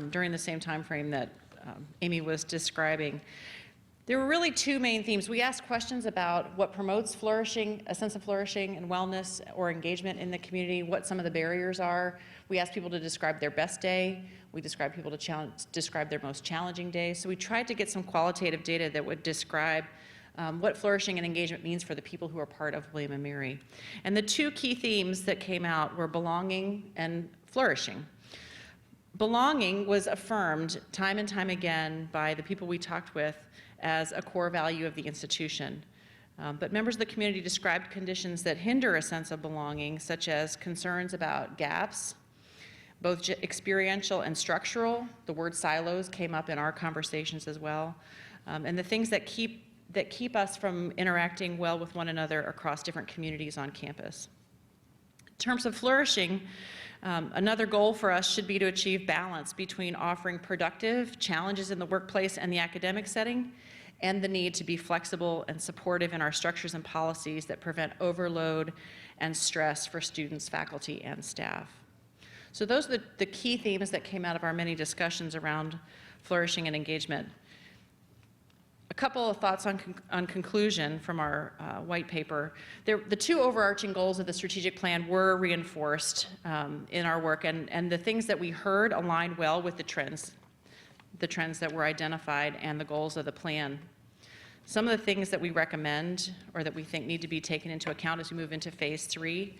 during the same time frame that Amy was describing. There were really two main themes. We asked questions about what promotes flourishing, a sense of flourishing and wellness or engagement in the community, what some of the barriers are. We asked people to describe their best day. We described people to describe their most challenging day. So we tried to get some qualitative data that would describe what flourishing and engagement means for the people who are part of William & Mary. And the two key themes that came out were belonging and flourishing. Belonging was affirmed time and time again by the people we talked with as a core value of the institution. But members of the community described conditions that hinder a sense of belonging, such as concerns about gaps, both experiential and structural. The word silos came up in our conversations as well. And the things that keep us from interacting well with one another across different communities on campus. In terms of flourishing, another goal for us should be to achieve balance between offering productive challenges in the workplace and the academic setting, and the need to be flexible and supportive in our structures and policies that prevent overload and stress for students, faculty, and staff. So those are the key themes that came out of our many discussions around flourishing and engagement. A couple of thoughts on conclusion from our white paper. The two overarching goals of the strategic plan were reinforced in our work, and the things that we heard aligned well with the trends that were identified and the goals of the plan. Some of the things that we recommend or that we think need to be taken into account as we move into phase 3.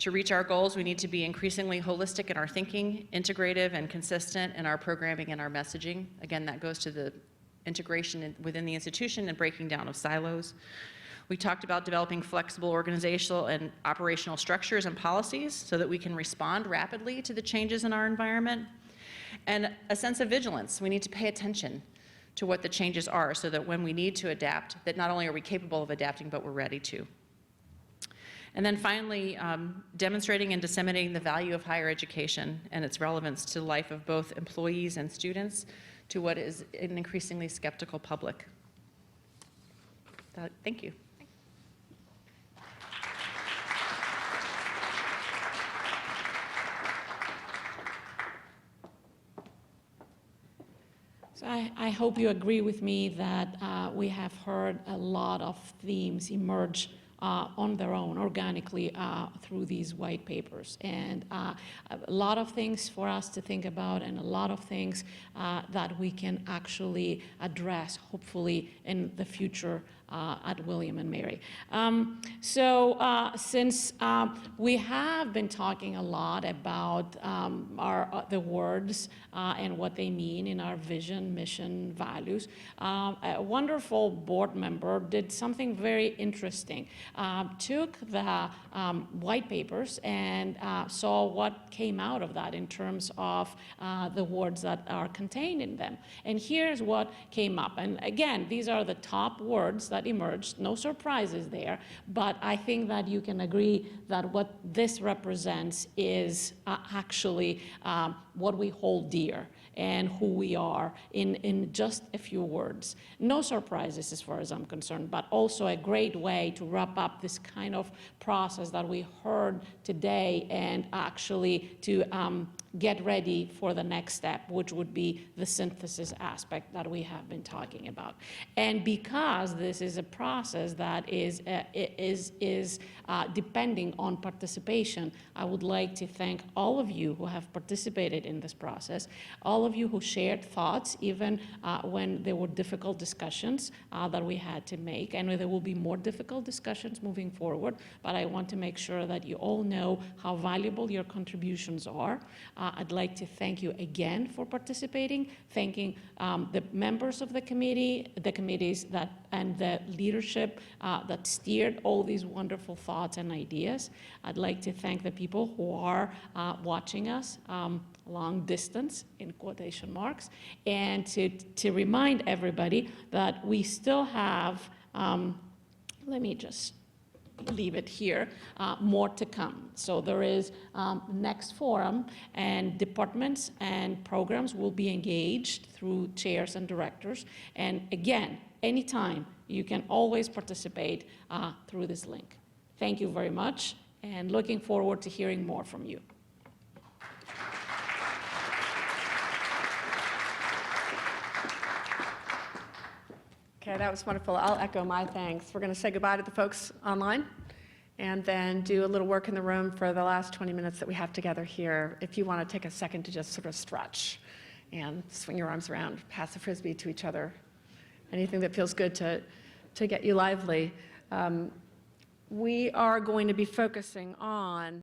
To reach our goals, we need to be increasingly holistic in our thinking, integrative and consistent in our programming and our messaging. Again, that goes to the integration within the institution and breaking down of silos. We talked about developing flexible organizational and operational structures and policies so that we can respond rapidly to the changes in our environment. And a sense of vigilance. We need to pay attention to what the changes are so that when we need to adapt, that not only are we capable of adapting, but we're ready to. And then finally, demonstrating and disseminating the value of higher education and its relevance to the life of both employees and students to what is an increasingly skeptical public. Thank you. So I hope you agree with me that we have heard a lot of themes emerge on their own, organically, through these white papers. And a lot of things for us to think about and a lot of things that we can actually address, hopefully, in the future at William and Mary. Since we have been talking a lot about the words and what they mean in our vision, mission, values, a wonderful board member did something very interesting. Took the white papers and saw what came out of that in terms of the words that are contained in them. And here's what came up. And again, these are the top words that emerged. No surprises there. But I think that you can agree that what this represents is actually what we hold dear and who we are in just a few words. No surprises as far as I'm concerned, but also a great way to wrap up this kind of process that we heard today and actually to get ready for the next step, which would be the synthesis aspect that we have been talking about. And because this is a process that is depending on participation, I would like to thank all of you who have participated in this process, all of you who shared thoughts, even when there were difficult discussions that we had to make, and there will be more difficult discussions moving forward, but I want to make sure that you all know how valuable your contributions are. I'd like to thank you again for participating, thanking the members of the committee, the committees and the leadership that steered all these wonderful thoughts and ideas. I'd like to thank the people who are watching us long distance, in quotation marks, and to remind everybody that we still have, let me just leave it here, more to come. So there is next forum, and departments and programs will be engaged through chairs and directors. And again, anytime, you can always participate through this link. Thank you very much, and looking forward to hearing more from you. Okay, that was wonderful. I'll echo my thanks. We're going to say goodbye to the folks online and then do a little work in the room for the last 20 minutes that we have together here. If you want to take a second to just sort of stretch and swing your arms around, pass a Frisbee to each other, anything that feels good to get you lively. We are going to be focusing on